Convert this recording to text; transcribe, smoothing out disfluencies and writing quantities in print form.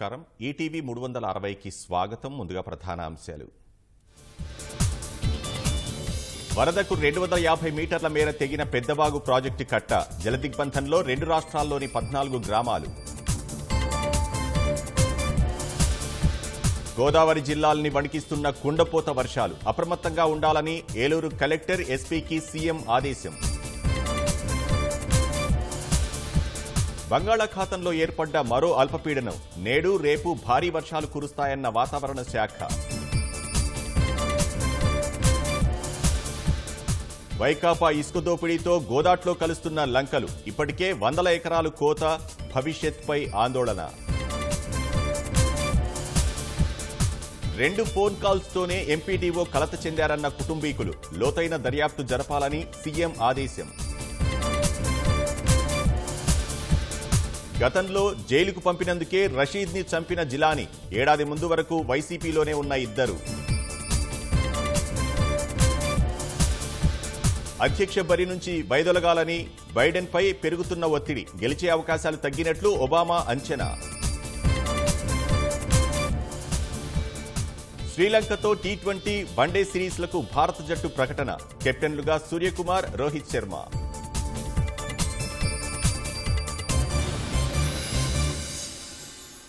నమస్కారం. ఈటీవీ 360కి స్వాగతం. ముందుగా ప్రధాన అంశాలు. వరదకు 250 మీటర్ల మేర తెగిన పెద్దవాగు ప్రాజెక్టు కట్ట. జలదిగ్బంధంలో 2 రాష్ట్రాల్లోని 14 గ్రామాలు. గోదావరి జిల్లాల్ని వణికిస్తున్న కుండపోత వర్షాలు. అప్రమత్తంగా ఉండాలని ఏలూరు కలెక్టర్, ఎస్పీకి సీఎం ఆదేశం. బంగాళాఖాతంలో ఏర్పడ్డ మరో అల్పపీడనం. నేడు రేపు భారీ వర్షాలు కురుస్తాయన్న వాతావరణ శాఖ. వైకాపా ఇసుక దోపిడీతో గోదాట్లో కలుస్తున్న లంకలు. ఇప్పటికే 100 ఎకరాలు కోత. భవిష్యత్పై ఆందోళన. 2 ఫోన్ కాల్స్తోనే ఎంపీడీఓ కలత చెందారన్న కుటుంబీకులు. లోతైన దర్యాప్తు జరపాలని సీఎం ఆదేశం. గతంలో జైలుకు పంపినందుకే రషీద్ని చంపిన జిలానీ. ఏడాది ముందు వరకు వైసీపీలోనే ఉన్న ఇద్దరు. అధ్యక్ష బరి నుంచి వైదొలగాలని బైడెన్పై పెరుగుతున్న ఒత్తిడి. గెలిచే అవకాశాలు తగ్గినట్లు ఒబామా అంచనా. శ్రీలంకతో టీ20 వన్డే సిరీస్లకు భారత జట్టు ప్రకటన. కెప్టెన్లుగా సూర్యకుమార్, రోహిత్ శర్మ.